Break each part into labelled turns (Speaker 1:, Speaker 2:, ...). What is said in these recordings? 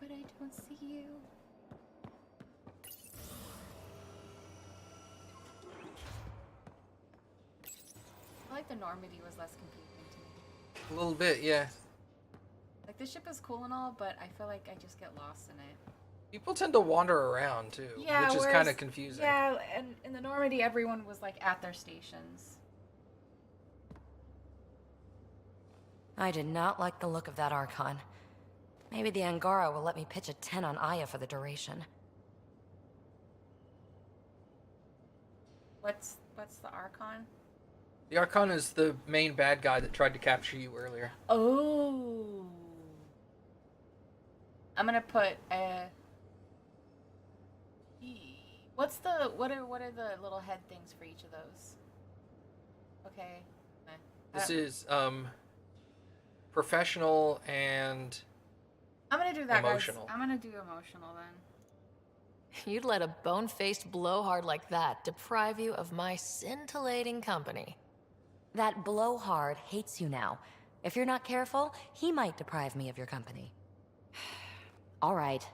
Speaker 1: but I don't see you. I like the Normandy was less confusing to me.
Speaker 2: A little bit, yeah.
Speaker 1: Like, the ship is cool and all, but I feel like I just get lost in it.
Speaker 2: People tend to wander around, too,
Speaker 1: Yeah,
Speaker 2: which is kind of confusing.
Speaker 1: Yeah, and in the Normandy, everyone was, like, at their stations.
Speaker 3: I did not like the look of that Archon. Maybe the Angara will let me pitch a 10 on Aya for the duration.
Speaker 1: What's the Archon?
Speaker 2: The Archon is the main bad guy that tried to capture you earlier.
Speaker 1: Oh. I'm gonna put a... what are the little head things for each of those? Okay.
Speaker 2: This is, professional and
Speaker 1: I'm gonna do that,
Speaker 2: emotional.
Speaker 1: guys. I'm gonna do emotional then.
Speaker 4: You'd let a bone-faced blowhard like that deprive you of my scintillating company.
Speaker 3: That blowhard hates you now. If you're not careful, he might deprive me of your company. All right.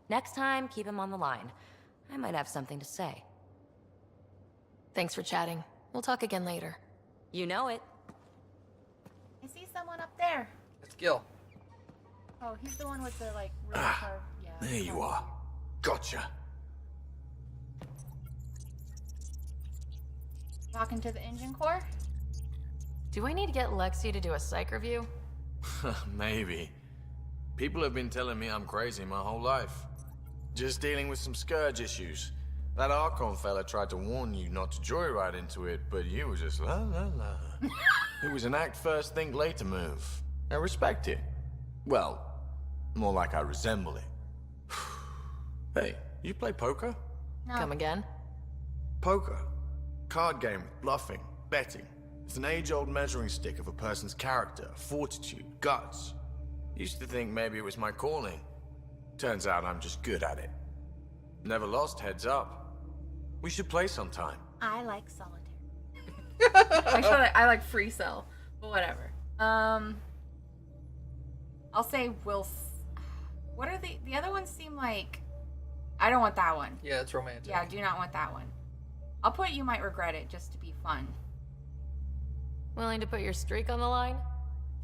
Speaker 3: Next time, keep him on the line. I might have something to say.
Speaker 4: Thanks for chatting. We'll talk again later.
Speaker 3: You know it.
Speaker 1: I see someone up there.
Speaker 2: It's Gil.
Speaker 1: Oh, he's the one with the, like, really carved... Yeah.
Speaker 5: There you are. Gotcha.
Speaker 1: Talking to the engine core?
Speaker 4: Do I need to get Lexi to do a psych review?
Speaker 5: Maybe. People have been telling me I'm crazy my whole life. Just dealing with some scourge issues. That Archon fella tried to warn you not to joyride into it, but you were just la la la. It was an act first, think later move. I respect it. Well, more like I resemble it. Hey, you play poker?
Speaker 1: No.
Speaker 4: Come again?
Speaker 5: Poker. Card game with bluffing, betting. It's an age-old measuring stick of a person's character, fortitude, guts. Used to think maybe it was my calling. Turns out I'm just good at it. Never lost, heads up. We should play sometime.
Speaker 1: I like solitaire. I like free cell, but whatever. I'll say what are the other ones seem like... I don't want that one.
Speaker 2: Yeah, it's romantic.
Speaker 1: Yeah, I do not want that one. I'll put You Might Regret It just to be fun.
Speaker 4: Willing to put your streak on the line?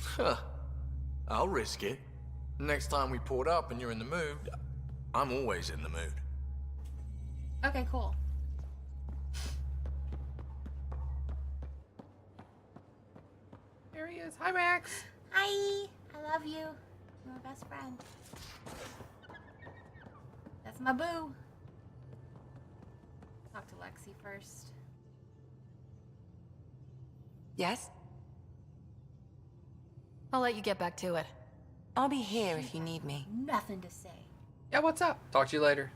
Speaker 5: Huh. I'll risk it. Next time we port up and you're in the mood, I'm always in the mood.
Speaker 1: Okay, cool.
Speaker 2: There he is. Hi, Max.
Speaker 1: Hi, I love you. You're my best friend. That's my boo. Talk to Lexi first.
Speaker 3: Yes?
Speaker 4: I'll let you get back to it.
Speaker 3: I'll be here if you need me.
Speaker 1: Nothing to say.
Speaker 2: Yeah, what's up? Talk to you later.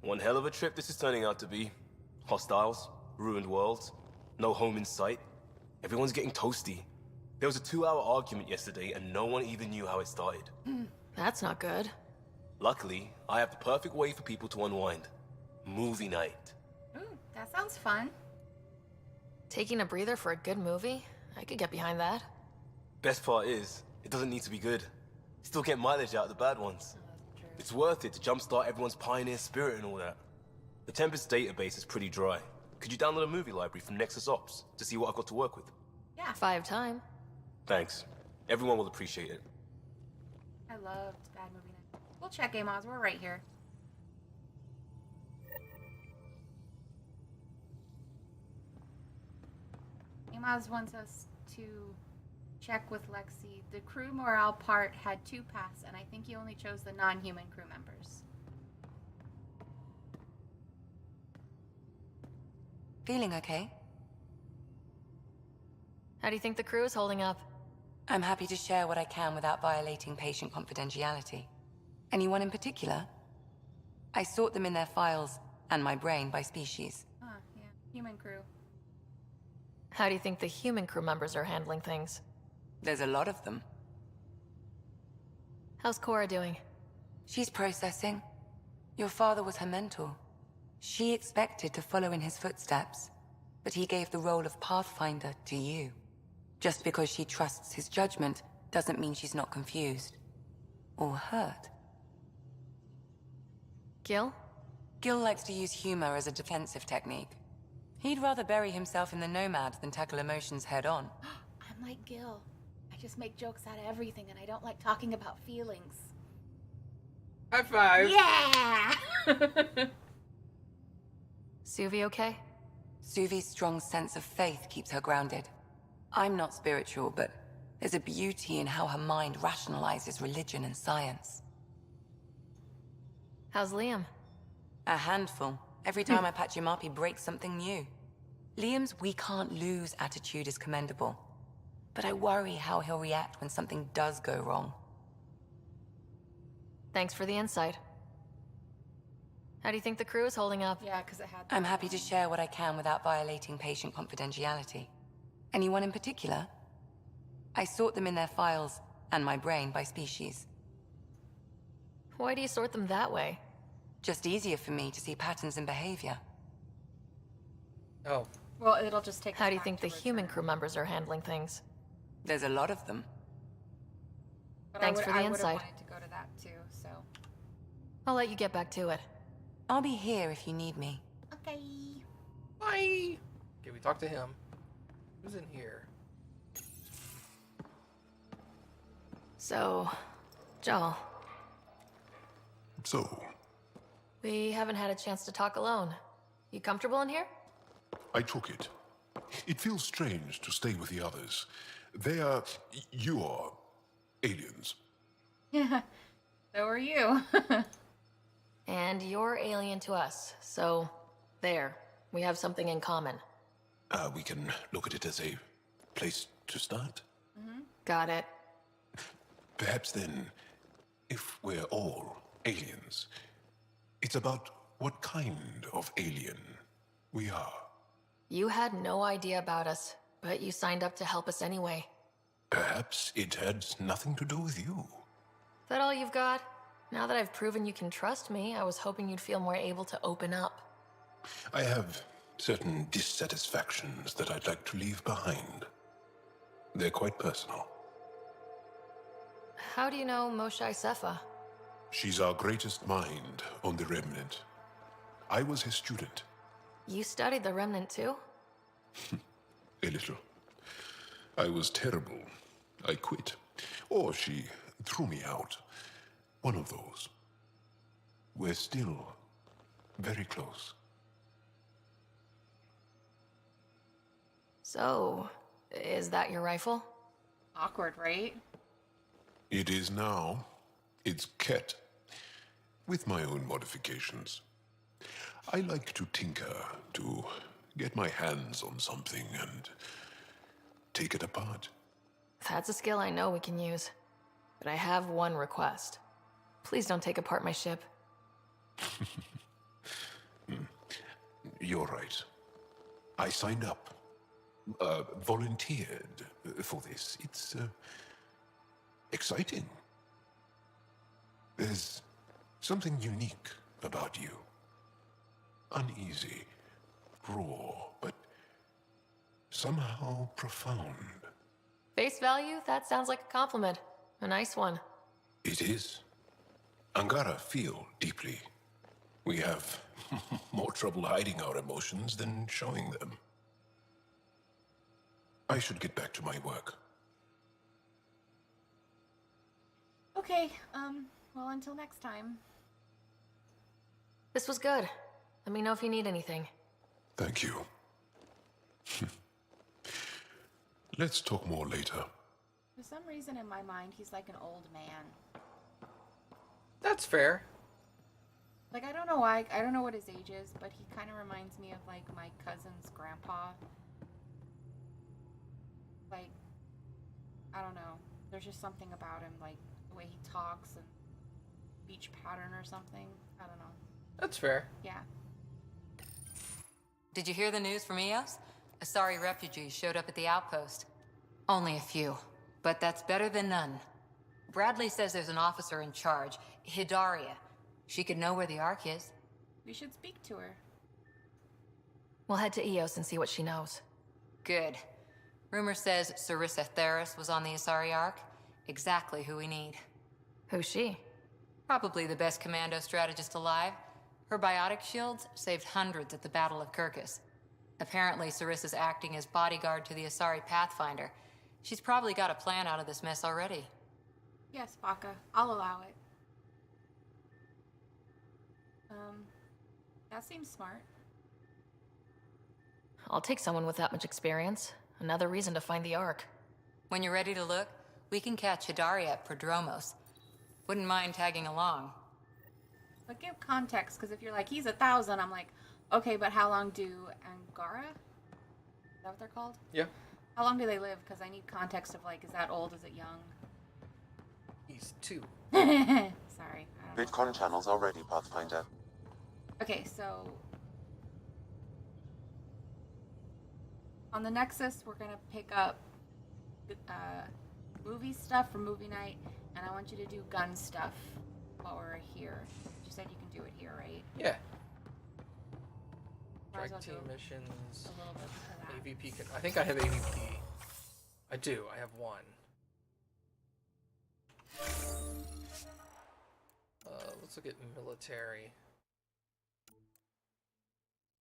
Speaker 6: One hell of a trip this is turning out to be. Hostiles, ruined worlds, no home in sight. Everyone's getting toasty. There was a 2-hour argument yesterday and no one even knew how it started.
Speaker 4: That's not good.
Speaker 6: Luckily, I have the perfect way for people to unwind. Movie night.
Speaker 1: Ooh, that sounds fun.
Speaker 4: Taking a breather for a good movie? I could get behind that.
Speaker 6: Best part is, it doesn't need to be good. Still get mileage out of the bad ones.
Speaker 1: True.
Speaker 6: It's worth it to jumpstart everyone's pioneer spirit and all that. The Tempest database is pretty dry. Could you download a movie library from Nexus Ops to see what I've got to work with?
Speaker 1: Yeah,
Speaker 4: If I have time.
Speaker 6: Thanks. Everyone will appreciate it.
Speaker 1: I loved Bad Movie Night. We'll check Amos. We're right here. Amos wants us to check with Lexi. The crew morale part had 2 paths, and I think he only chose the non-human crew members.
Speaker 3: Feeling okay?
Speaker 4: How do you think the crew is holding up?
Speaker 3: I'm happy to share what I can without violating patient confidentiality. Anyone in particular? I sort them in their files and my brain by species.
Speaker 1: Huh, yeah. Human crew.
Speaker 4: How do you think the human crew members are handling things?
Speaker 3: There's a lot of them.
Speaker 4: How's Cora doing?
Speaker 3: She's processing. Your father was her mentor. She expected to follow in his footsteps, but he gave the role of Pathfinder to you.
Speaker 7: Just because she trusts his judgment doesn't mean she's not confused. Or hurt.
Speaker 4: Gil?
Speaker 7: Gil likes to use humor as a defensive technique. He'd rather bury himself in the Nomad than tackle emotions head-on.
Speaker 1: I'm like Gil. I just make jokes out of everything, and I don't like talking about feelings.
Speaker 2: High five.
Speaker 1: Yeah!
Speaker 4: Suvi okay?
Speaker 7: Suvi's strong sense of faith keeps her grounded. I'm not spiritual, but there's a beauty in how her mind rationalizes religion and science.
Speaker 4: How's Liam?
Speaker 7: A handful. Every time I patch him up, he breaks something new. Liam's "we can't lose" attitude is commendable. But I worry how he'll react when something does go wrong.
Speaker 4: Thanks for the insight. How do you think the crew is holding up?
Speaker 1: Yeah, because it had...
Speaker 7: I'm happy to share what I can without violating patient confidentiality. Anyone in particular? I sort them in their files, and my brain by species.
Speaker 4: Why do you sort them that way?
Speaker 7: Just easier for me to see patterns in behavior.
Speaker 2: Oh,
Speaker 1: Well, it'll just take...
Speaker 4: How
Speaker 1: us
Speaker 4: do you
Speaker 1: back
Speaker 4: think
Speaker 1: to
Speaker 4: the human
Speaker 1: return.
Speaker 4: crew members are handling things?
Speaker 7: There's a lot of them.
Speaker 1: But
Speaker 4: Thanks
Speaker 1: I
Speaker 4: for the
Speaker 1: would've
Speaker 4: insight.
Speaker 1: wanted to go to that too, so...
Speaker 4: I'll let you get back to it.
Speaker 7: I'll be here if you need me.
Speaker 1: Okay.
Speaker 2: bye. Okay, we talked to him. Who's in here?
Speaker 4: So, Joel,
Speaker 8: So,
Speaker 4: we haven't had a chance to talk alone. You comfortable in here?
Speaker 8: I took it. It feels strange to stay with the others. They are... you are... aliens.
Speaker 1: Yeah, so are you.
Speaker 4: And you're alien to us, so there. We have something in common.
Speaker 8: We can look at it as a place to start.
Speaker 4: Got it.
Speaker 8: Perhaps then, if we're all aliens, it's about what kind of alien we are.
Speaker 4: You had no idea about us, but you signed up to help us anyway.
Speaker 8: Perhaps it had nothing to do with you.
Speaker 4: That all you've got? Now that I've proven you can trust me, I was hoping you'd feel more able to open up.
Speaker 8: I have certain dissatisfactions that I'd like to leave behind. They're quite personal.
Speaker 4: How do you know Moshe Sefa?
Speaker 8: She's our greatest mind on the Remnant. I was his student.
Speaker 4: You studied the Remnant too?
Speaker 8: A little. I was terrible. I quit. Or she threw me out. One of those. We're still very close.
Speaker 4: So, is that your rifle?
Speaker 1: Awkward, right?
Speaker 8: It is now. It's Ket. With my own modifications. I like to tinker, to get my hands on something and take it apart.
Speaker 4: That's a skill I know we can use. But I have one request. Please don't take apart my ship.
Speaker 8: You're right. I signed up. Volunteered for this. It's exciting. There's something unique about you. Uneasy, raw, but somehow profound.
Speaker 4: Face value? That sounds like a compliment. A nice one.
Speaker 8: It is. Angara feel deeply. We have more trouble hiding our emotions than showing them. I should get back to my work.
Speaker 1: Okay, well, until next time.
Speaker 4: This was good. Let me know if you need anything.
Speaker 8: Thank you. Let's talk more later.
Speaker 1: For some reason in my mind, he's like an old man.
Speaker 2: that's fair.
Speaker 1: Like, I don't know why, I don't know what his age is, but he kind of reminds me of, like, my cousin's grandpa. Like, I don't know. There's just something about him, like, the way he talks and speech pattern or something. I don't know.
Speaker 2: That's fair.
Speaker 1: Yeah.
Speaker 7: Did you hear the news from Eos? Asari refugees showed up at the outpost. Only a few, but that's better than none. Bradley says there's an officer in charge, Hidaria. She could know where the Ark is.
Speaker 1: We should speak to her.
Speaker 4: We'll head to Eos and see what she knows.
Speaker 7: Good. Rumor says Sarissa Theris was on the Asari Ark. Exactly who we need.
Speaker 4: Who's she?
Speaker 7: Probably the best commando strategist alive. Her biotic shields saved hundreds at the Battle of Kirkus. Apparently, Sarissa's acting as bodyguard to the Asari Pathfinder. She's probably got a plan out of this mess already.
Speaker 1: Yes, Baka. I'll allow it. That seems smart.
Speaker 4: I'll take someone with that much experience. Another reason to find the Ark.
Speaker 7: When you're ready to look, we can catch Hidaria at Prodromos. Wouldn't mind tagging along.
Speaker 1: But give context, because if you're like, he's 1,000, I'm like, okay, but how long do Angara? Is that what they're called?
Speaker 2: Yeah.
Speaker 1: How long do they live? Because I need context of like, is that old? Is it young?
Speaker 2: He's 2.
Speaker 1: Sorry. I don't know.
Speaker 9: VidCon channels are ready, Pathfinder.
Speaker 1: Okay, so on the Nexus, we're gonna pick up movie stuff for movie night, and I want you to do gun stuff while we're here. You said you can do it here, right?
Speaker 2: Yeah.
Speaker 1: Might as
Speaker 2: Drag
Speaker 1: well
Speaker 2: team
Speaker 1: do
Speaker 2: missions.
Speaker 1: a little bit of that.
Speaker 2: AVP. I think I have AVP. I do. I have 1. Let's look at military.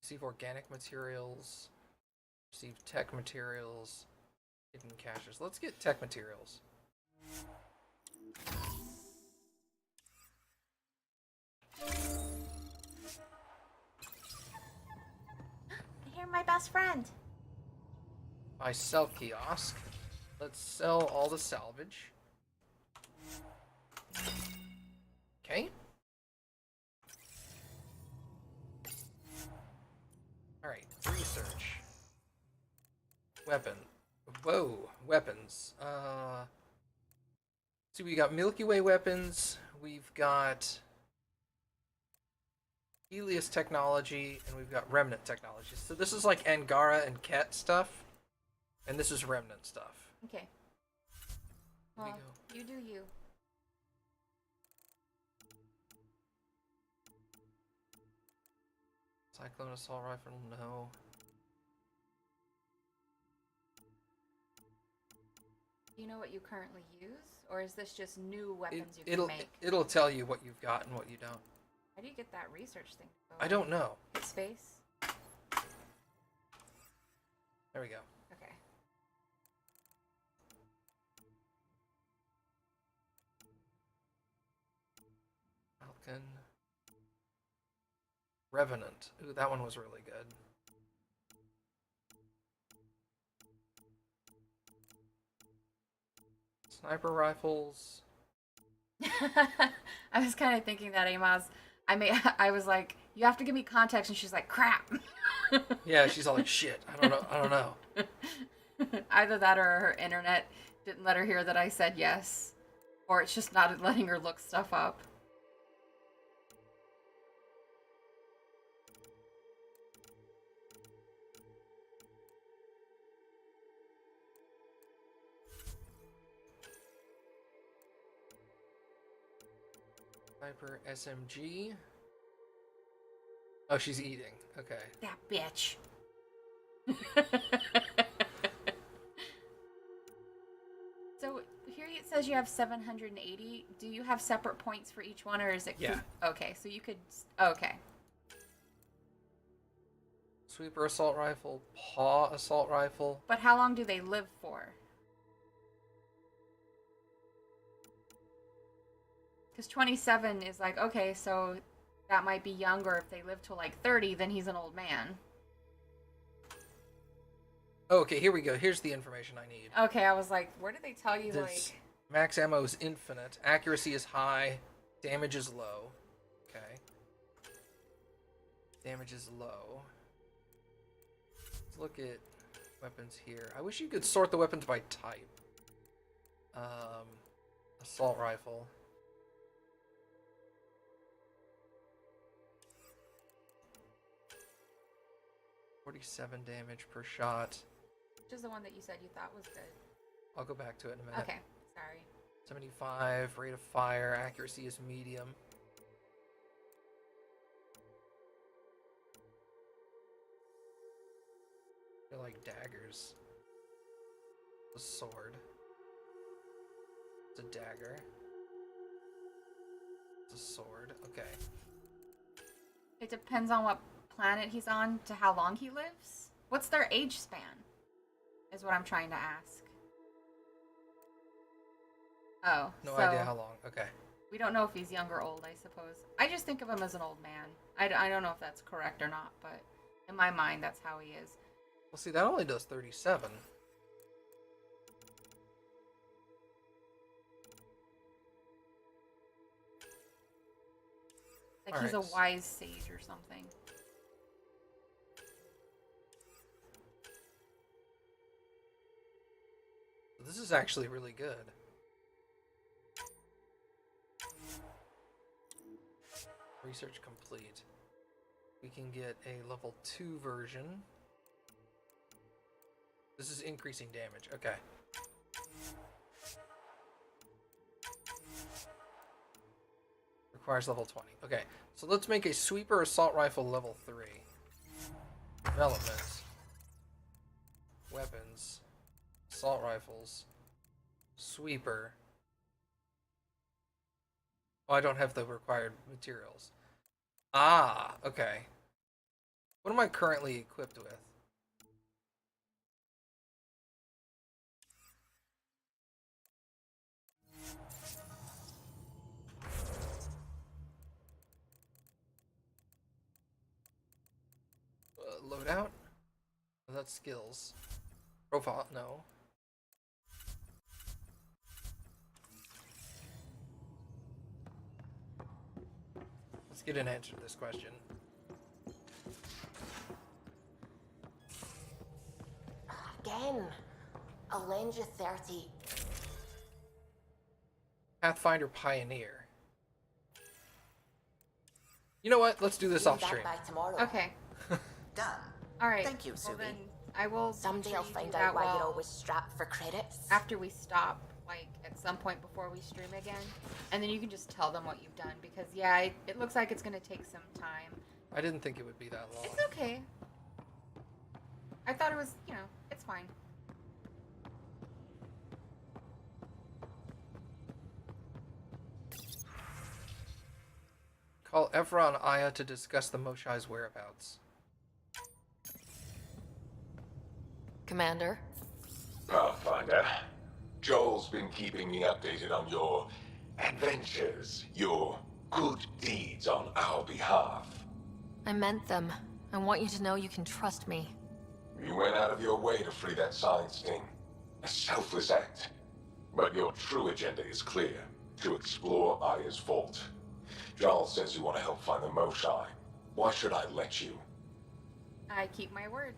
Speaker 2: Receive organic materials. Receive tech materials. Hidden caches. Let's get tech materials.
Speaker 1: I hear my best friend.
Speaker 2: Buy sell kiosk. Let's sell all the salvage. Okay. Alright, research. Weapon. Whoa, weapons. See, we got Milky Way weapons, we've got Helios technology, and we've got Remnant technology. So this is like Angara and Ket stuff, and this is Remnant stuff.
Speaker 1: Okay.
Speaker 2: Here we
Speaker 1: Well,
Speaker 2: go.
Speaker 1: you do you.
Speaker 2: Cyclone assault rifle, no.
Speaker 1: Do you know what you currently use, or is this just new weapons you
Speaker 2: It'll
Speaker 1: can make?
Speaker 2: it'll tell you what you've got and what you don't.
Speaker 1: How do you get that research thing to go?
Speaker 2: I don't know.
Speaker 1: Hit space.
Speaker 2: There we go.
Speaker 1: Okay.
Speaker 2: Falcon. Revenant. Ooh, that one was really good. Sniper rifles.
Speaker 1: I was kind of thinking that, Amaz. I was like, you have to give me context, and she's like, crap.
Speaker 2: Yeah, she's all like, shit. I don't know.
Speaker 1: Either that or her internet didn't let her hear that I said yes, or it's just not letting her look stuff up.
Speaker 2: Sniper SMG. Oh, she's eating. Okay.
Speaker 1: That bitch. So here it says you have 780. Do you have separate points for each one, or is it?
Speaker 2: Yeah.
Speaker 1: Okay, so you could. Okay.
Speaker 2: Sweeper assault rifle. Paw assault rifle.
Speaker 1: But how long do they live for? Because 27 is like, okay, so that might be younger. If they live till like 30, then he's an old man.
Speaker 2: Oh, okay, here we go. Here's the information I need.
Speaker 1: Okay, I was like, where did they tell you,
Speaker 2: This
Speaker 1: like...
Speaker 2: max ammo is infinite. Accuracy is high. Damage is low. Okay. Damage is low. Let's look at weapons here. I wish you could sort the weapons by type. Assault rifle. .47 damage per shot.
Speaker 1: Which is the one that you said you thought was good.
Speaker 2: I'll go back to it in a minute.
Speaker 1: Okay, sorry.
Speaker 2: 75, rate of fire, accuracy is medium. They're like daggers. The sword. It's a dagger. It's a sword. Okay.
Speaker 1: It depends on what planet he's on to how long he lives. What's their age span? Is what I'm trying to ask. Oh,
Speaker 2: No
Speaker 1: so
Speaker 2: idea how long. Okay.
Speaker 1: we don't know if he's young or old, I suppose. I just think of him as an old man. I don't know if that's correct or not, but in my mind, that's how he is.
Speaker 2: Well, see, that only does 37.
Speaker 1: Like
Speaker 2: All
Speaker 1: he's
Speaker 2: right.
Speaker 1: a wise sage or something.
Speaker 2: This is actually really good. Research complete. We can get a level 2 version. This is increasing damage. Okay. Requires level 20. Okay, so let's make a sweeper assault rifle level 3. Development. Weapons. Assault rifles. Sweeper. Oh, I don't have the required materials. Ah, okay. What am I currently equipped with? Loadout? Oh, that's skills. Profile? No. Let's get an answer to this question.
Speaker 3: Again. I'll lend you 30.
Speaker 2: Pathfinder Pioneer. You know what? Let's do this off stream.
Speaker 3: By tomorrow.
Speaker 1: Okay.
Speaker 10: Done.
Speaker 1: All right.
Speaker 10: Thank you,
Speaker 1: Well,
Speaker 10: Subi.
Speaker 1: then I will.
Speaker 3: Someday
Speaker 1: make
Speaker 3: I'll
Speaker 1: sure you
Speaker 3: find
Speaker 1: do
Speaker 3: out
Speaker 1: that
Speaker 3: why you're
Speaker 1: while-
Speaker 3: always strapped for credits.
Speaker 1: after we stop, like at some point before we stream again, and then you can just tell them what you've done because yeah, it looks like it's gonna take some time.
Speaker 2: I didn't think it would be that long.
Speaker 1: It's okay. I thought it was, it's fine.
Speaker 2: Call Evra and Aya to discuss the Moshai's whereabouts.
Speaker 4: Commander,
Speaker 11: Pathfinder, Joel's been keeping me updated on your adventures, your good deeds on our behalf.
Speaker 4: I meant them. I want you to know you can trust me.
Speaker 11: You went out of your way to free that science thing. A selfless act. But your true agenda is clear. To explore Aya's vault. Joel says you want to help find the Moshai. Why should I let you?
Speaker 1: I keep my word.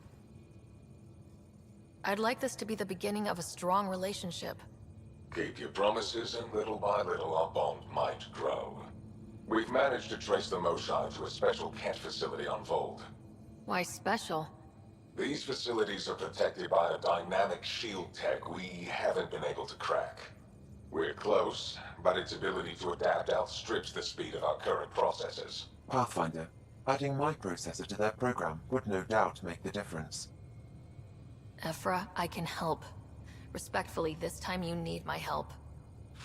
Speaker 4: I'd like this to be the beginning of a strong relationship.
Speaker 11: Keep your promises, and little by little our bond might grow. We've managed to trace the Moshai to a special cat facility on Vold.
Speaker 4: Why special?
Speaker 11: These facilities are protected by a dynamic shield tech we haven't been able to crack. We're close, but its ability to adapt outstrips the speed of our current processors.
Speaker 9: Pathfinder, adding my processor to their program would no doubt make the difference.
Speaker 4: Ephra, I can help. Respectfully, this time you need my help.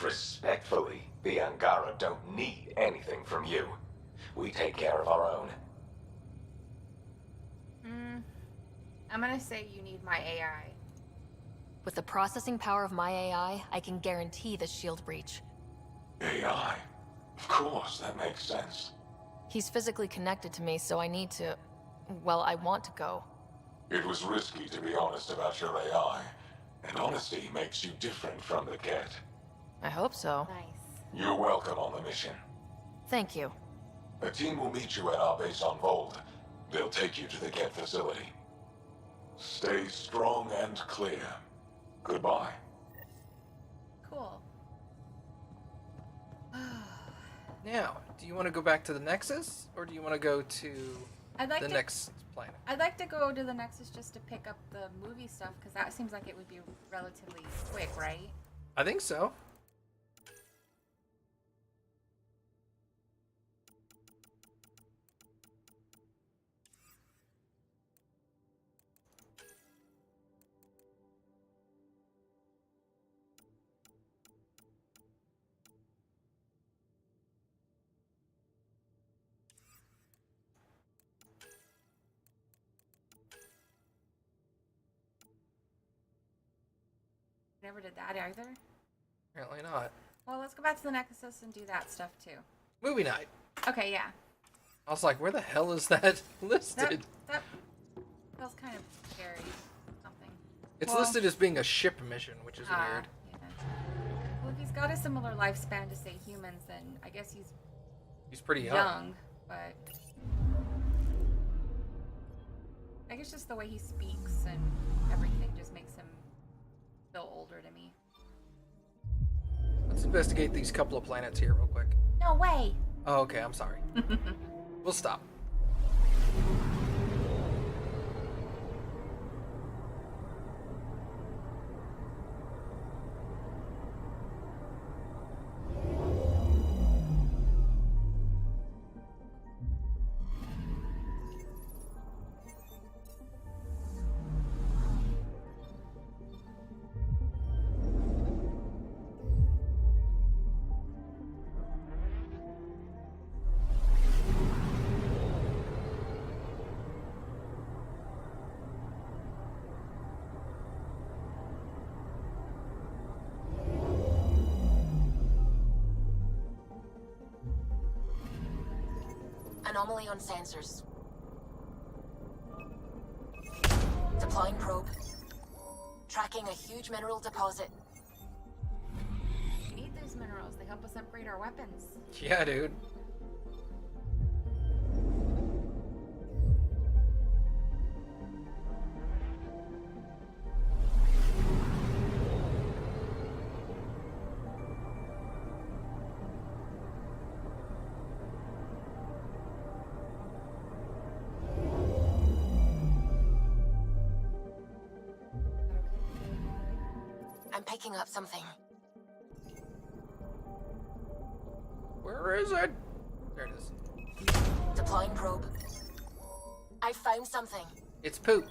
Speaker 11: Respectfully, the Angara don't need anything from you. We take care of our own.
Speaker 1: I'm gonna say you need my AI.
Speaker 4: With the processing power of my AI, I can guarantee the shield breach.
Speaker 11: AI? Of course, that makes sense.
Speaker 4: He's physically connected to me, so I need to... Well, I want to go.
Speaker 11: It was risky to be honest about your AI, and honesty makes you different from the cat.
Speaker 4: I hope so.
Speaker 1: Nice.
Speaker 11: You're welcome on the mission.
Speaker 4: Thank you.
Speaker 11: A team will meet you at our base on Vold. They'll take you to the cat facility. Stay strong and clear. Goodbye.
Speaker 1: Cool.
Speaker 2: Now, do you want to go back to the Nexus, or do you want to go to
Speaker 1: I'd like
Speaker 2: the
Speaker 1: to.
Speaker 2: next planet?
Speaker 1: I'd like to go to the Nexus just to pick up the movie stuff because that seems like it would be relatively quick, right?
Speaker 2: I think so.
Speaker 1: Never did that either.
Speaker 2: Apparently not.
Speaker 1: Well, let's go back to the Nexus and do that stuff too.
Speaker 2: Movie night.
Speaker 1: Okay, yeah.
Speaker 2: I was like, where the hell is that listed?
Speaker 1: That feels kind of scary. Something.
Speaker 2: It's listed as being a ship mission, which is weird.
Speaker 1: Yeah. Well, if he's got a similar lifespan to, say, humans, then I guess
Speaker 2: He's pretty
Speaker 1: young. But I guess just the way he speaks and everything just makes him feel older to me.
Speaker 2: Let's investigate these couple of planets here real quick.
Speaker 1: No way!
Speaker 2: Oh, okay, I'm sorry. We'll stop.
Speaker 3: Anomaly on sensors. Deploying probe. Tracking a huge mineral deposit.
Speaker 1: We need these minerals. They help us upgrade our weapons.
Speaker 2: Yeah, dude.
Speaker 3: I'm picking up something.
Speaker 2: Where is it? There it is.
Speaker 3: Deploying probe. I found something.
Speaker 2: It's poop.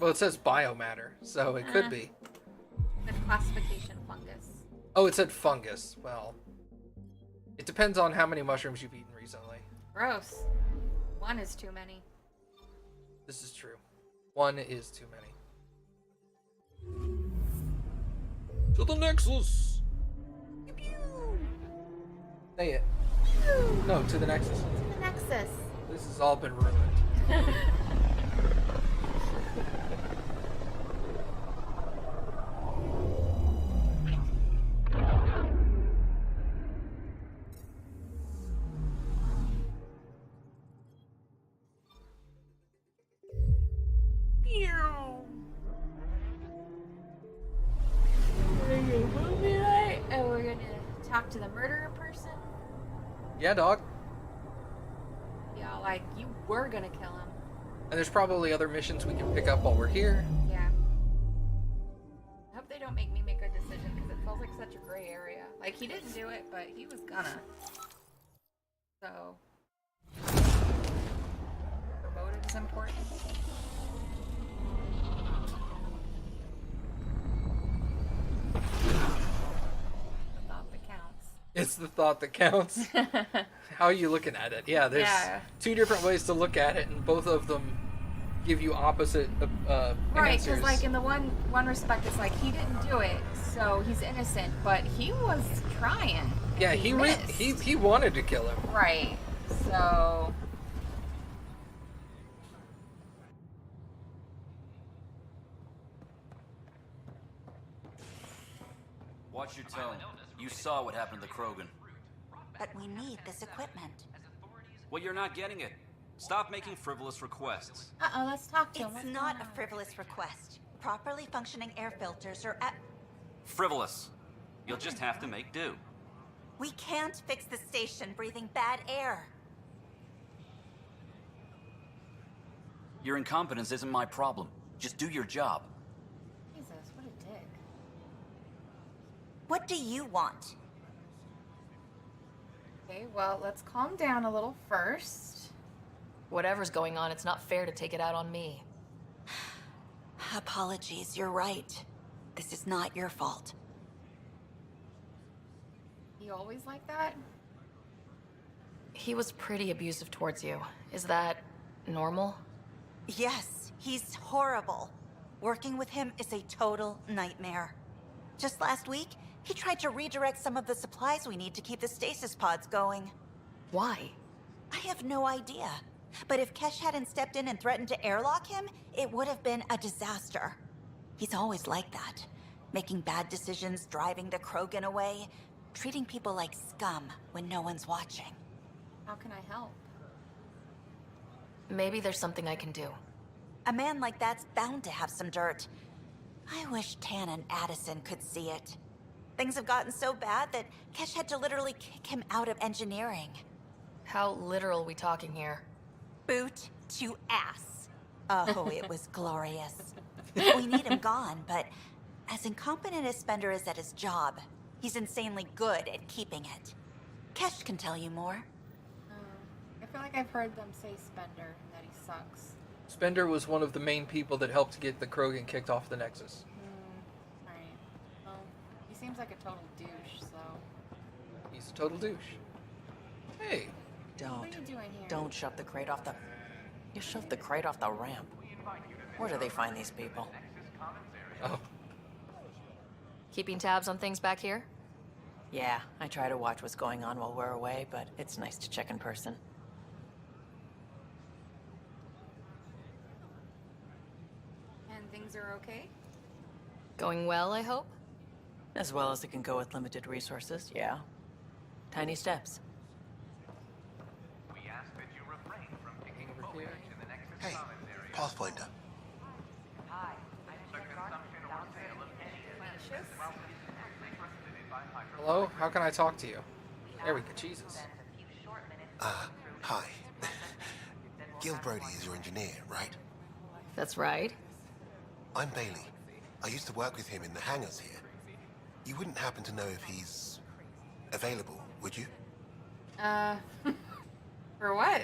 Speaker 2: Well, it says biomatter, so it could be.
Speaker 1: Good classification, fungus.
Speaker 2: Oh, it said fungus. Well, it depends on how many mushrooms you've eaten recently.
Speaker 1: Gross. One is too many.
Speaker 2: This is true. One is too many. To the Nexus! Say it. No, to the Nexus.
Speaker 1: To the Nexus.
Speaker 2: This has all been ruined.
Speaker 1: Oh, we're gonna talk to the murderer person?
Speaker 2: Yeah, dog.
Speaker 1: Yeah, like, you were gonna kill him.
Speaker 2: And there's probably other missions we can pick up while we're here.
Speaker 1: Yeah. I hope they don't make me make a decision, because it feels like such a gray area. Like, he didn't do it, but he was gonna. So... the motive is important. The thought that counts.
Speaker 2: It's the thought that counts. How are you looking at it? Yeah, there's two different ways to look at it, and both of them give you opposite
Speaker 1: right,
Speaker 2: answers.
Speaker 1: because like in the one respect, it's like he didn't do it, so he's innocent, but he was trying.
Speaker 2: Yeah, he wanted to kill him.
Speaker 1: Right. So.
Speaker 10: Watch your tone. You saw what happened to Krogan.
Speaker 12: But we need this equipment.
Speaker 10: Well, you're not getting it. Stop making frivolous requests.
Speaker 1: Uh-oh, let's talk to him.
Speaker 12: It's
Speaker 1: What's
Speaker 12: not
Speaker 1: going
Speaker 12: a
Speaker 1: on?
Speaker 12: frivolous request. Properly functioning air filters are at...
Speaker 10: Frivolous. You'll just have to make do.
Speaker 12: We can't fix the station breathing bad air.
Speaker 10: Your incompetence isn't my problem. Just do your job.
Speaker 1: Jesus, what a dick.
Speaker 12: What do you want?
Speaker 1: Okay, well, let's calm down a little first.
Speaker 4: Whatever's going on, it's not fair to take it out on me.
Speaker 12: Apologies, you're right. This is not your fault.
Speaker 1: He always like that?
Speaker 4: He was pretty abusive towards you. Is that normal?
Speaker 12: Yes, he's horrible. Working with him is a total nightmare. Just last week, he tried to redirect some of the supplies we need to keep the stasis pods going.
Speaker 4: Why?
Speaker 12: I have no idea. But if Kesh hadn't stepped in and threatened to airlock him, it would have been a disaster. He's always like that. Making bad decisions, driving the Krogan away, treating people like scum when no one's watching.
Speaker 1: How can I help?
Speaker 4: Maybe there's something I can do.
Speaker 12: A man like that's bound to have some dirt. I wish Tan and Addison could see it. Things have gotten so bad that Kesh had to literally kick him out of engineering.
Speaker 4: How literal we talking here?
Speaker 12: Boot to ass. Oh, it was glorious. We need him gone, but as incompetent as Spender is at his job, he's insanely good at keeping it. Kesh can tell you more.
Speaker 1: I feel like I've heard them say Spender and that he sucks.
Speaker 2: Spender was one of the main people that helped get the Krogan kicked off the Nexus.
Speaker 1: Right. Well, he seems like a total douche, so...
Speaker 2: He's a total douche. Hey.
Speaker 1: What are you doing here?
Speaker 13: Don't shove the crate off the... You shoved the crate off the ramp. Where do they find these people?
Speaker 2: Oh.
Speaker 4: Keeping tabs on things back here?
Speaker 13: Yeah, I try to watch what's going on while we're away, but it's nice to check in person.
Speaker 1: And things are okay?
Speaker 4: Going well, I hope?
Speaker 13: As well as it can go with limited resources, yeah. Tiny steps.
Speaker 14: Hey, Pathfinder.
Speaker 2: Hello? How can I talk to you? There we go. Jesus.
Speaker 14: Hi. Gil Brody is your engineer, right?
Speaker 4: That's right.
Speaker 14: I'm Bailey. I used to work with him in the hangars here. You wouldn't happen to know if he's available, would you?
Speaker 1: For what?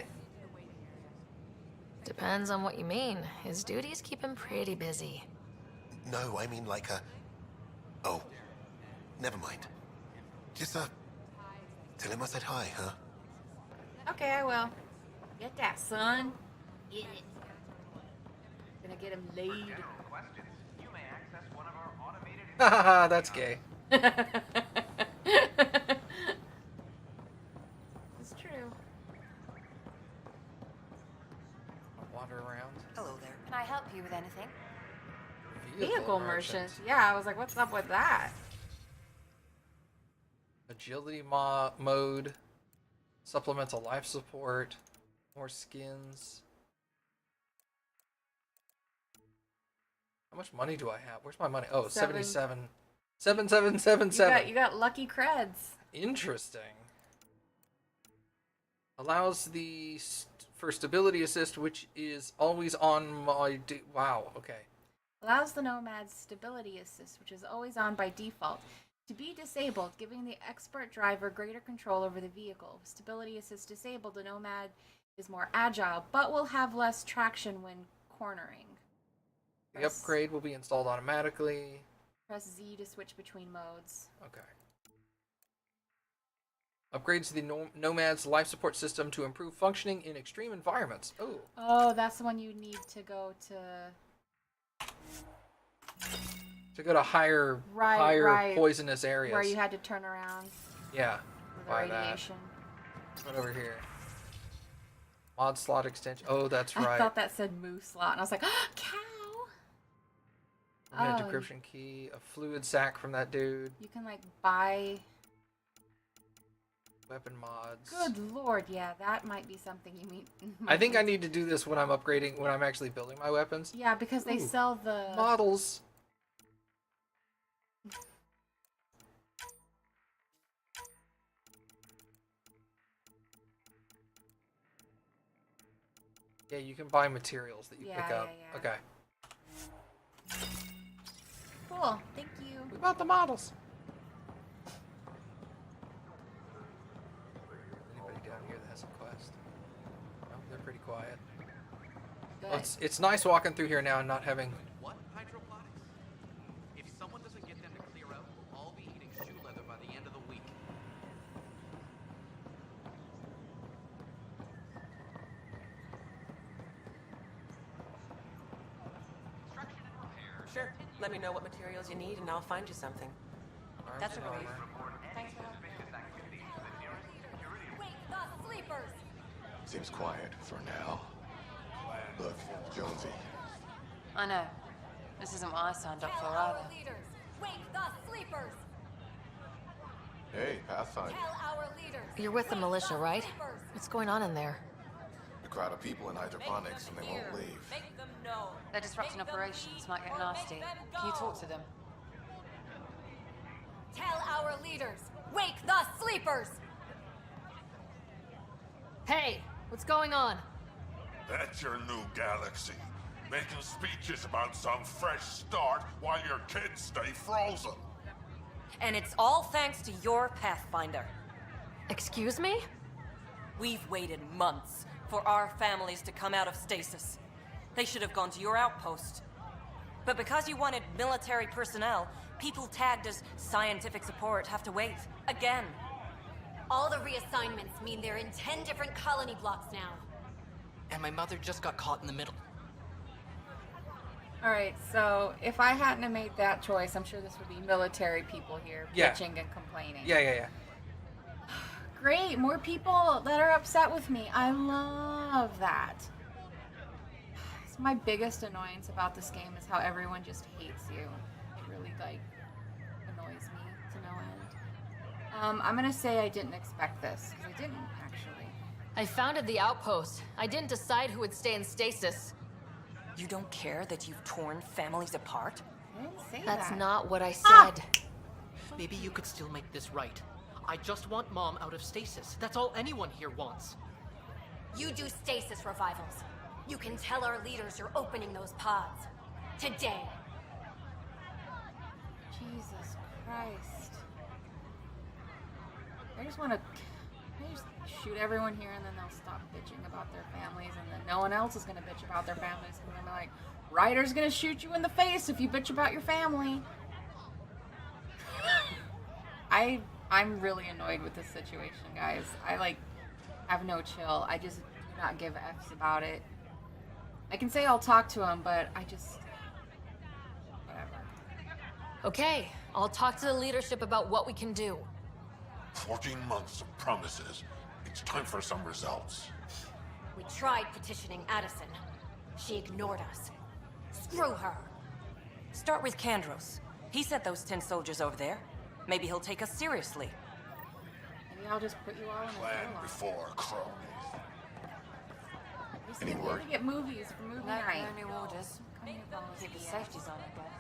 Speaker 4: Depends on what you mean. His duties keep him pretty busy.
Speaker 14: No, I mean like a... Oh, never mind. Just, tell him I said hi, huh?
Speaker 1: Okay, I will. Get that, son. Get it. Gonna get him laid.
Speaker 2: Haha, that's gay.
Speaker 1: It's true.
Speaker 2: I'll wander around.
Speaker 3: Hello there. Can I help you with anything?
Speaker 1: Vehicle merchant. Yeah, I was like, what's up with that?
Speaker 2: Agility mode. Supplemental life support. More skins. How much money do I have? Where's my money? Oh, 77. 7777.
Speaker 1: You got lucky creds.
Speaker 2: Interesting. Allows the for stability assist, which is always on my... Wow, okay.
Speaker 1: Allows the Nomad's stability assist, which is always on by default, to be disabled, giving the expert driver greater control over the vehicle. With stability assist disabled, the Nomad is more agile, but will have less traction when cornering.
Speaker 2: The upgrade will be installed automatically.
Speaker 1: Press Z to switch between modes.
Speaker 2: Okay. Upgrades the Nomad's life support system to improve functioning in extreme environments. Oh.
Speaker 1: Oh, that's the one you need to go to...
Speaker 2: To go to higher poisonous areas.
Speaker 1: Where you had to turn around.
Speaker 2: Yeah.
Speaker 1: For the
Speaker 2: Buy
Speaker 1: radiation.
Speaker 2: that. What over here? Mod slot extension. Oh, that's right.
Speaker 1: I thought that said moose slot, and I was like, oh, cow!
Speaker 2: A decryption key, a fluid sac from that dude.
Speaker 1: You can, like, buy...
Speaker 2: Weapon mods.
Speaker 1: Good lord, yeah, that might be something you need.
Speaker 2: I think I need to do this when I'm upgrading, when I'm actually building my weapons.
Speaker 1: Yeah, because they sell the...
Speaker 2: models. Yeah, you can buy materials that you pick up.
Speaker 1: Yeah.
Speaker 2: Okay.
Speaker 1: Cool, thank you.
Speaker 2: We bought the models. Anybody down here that has a quest? No, they're pretty quiet. Well, it's nice walking through here now and not having...
Speaker 15: What hydroponics? If someone doesn't get them to clear out, we'll all be eating shoe leather by the end of the week. Construction and repair.
Speaker 13: Sure. Let me know what materials you need, and I'll find you something.
Speaker 3: That's a relief.
Speaker 13: Thanks for
Speaker 16: Wake the sleepers!
Speaker 11: Seems quiet for now. Look, Jonesy.
Speaker 7: I know. This isn't what I signed up for either.
Speaker 16: Leaders, wake the sleepers!
Speaker 5: Hey, Pathfinder.
Speaker 16: Tell our leaders.
Speaker 4: You're with the militia, right? What's going on in there?
Speaker 5: A crowd of people in hydroponics, and they won't leave.
Speaker 16: Make them know.
Speaker 7: They're disrupting operations. Might get nasty. Can you talk to them?
Speaker 16: Tell our leaders, wake the sleepers!
Speaker 4: Hey, what's going on?
Speaker 17: That's your new galaxy. Making speeches about some fresh start while your kids stay frozen.
Speaker 13: And it's all thanks to your Pathfinder.
Speaker 4: Excuse me?
Speaker 13: We've waited months for our families to come out of stasis. They should have gone to your outpost. But because you wanted military personnel, people tagged as scientific support have to wait. Again.
Speaker 16: All the reassignments mean they're in 10 different colony blocks now.
Speaker 15: And my mother just got caught in the middle.
Speaker 1: Alright, so if I hadn't have made that choice, I'm sure this would be military people here bitching and complaining.
Speaker 2: Yeah.
Speaker 1: Great, more people that are upset with me. I love that. It's my biggest annoyance about this game is how everyone just hates you. It really, annoys me to no end. I'm gonna say I didn't expect this, because I didn't, actually.
Speaker 4: I founded the outpost. I didn't decide who would stay in stasis.
Speaker 13: You don't care that you've torn families apart?
Speaker 1: I didn't say
Speaker 4: That's
Speaker 1: that.
Speaker 4: not what I said.
Speaker 15: Maybe you could still make this right. I just want Mom out of stasis. That's all anyone here wants.
Speaker 16: You do stasis revivals. You can tell our leaders you're opening those pods. Today.
Speaker 1: Jesus Christ. I just want to shoot everyone here and then they'll stop bitching about their families and then no one else is going to bitch about their families and they'll be like, Ryder's going to shoot you in the face if you bitch about your family. I'm really annoyed with this situation, guys. I have no chill. I just do not give F's about it. I can say I'll talk to him, but I just... whatever.
Speaker 4: Okay, I'll talk to the leadership about what we can do.
Speaker 17: 14 months of promises. It's time for some results.
Speaker 16: We tried petitioning Addison. She ignored us. Screw her.
Speaker 13: Start with Kandros. He sent those 10 soldiers over there. Maybe he'll take us seriously.
Speaker 1: Maybe I'll just put you all in a
Speaker 17: Plan
Speaker 1: jail.
Speaker 17: before cronies.
Speaker 1: Any word? We get movies for movie night.
Speaker 7: No new orders. Keep the safeties on, I guess.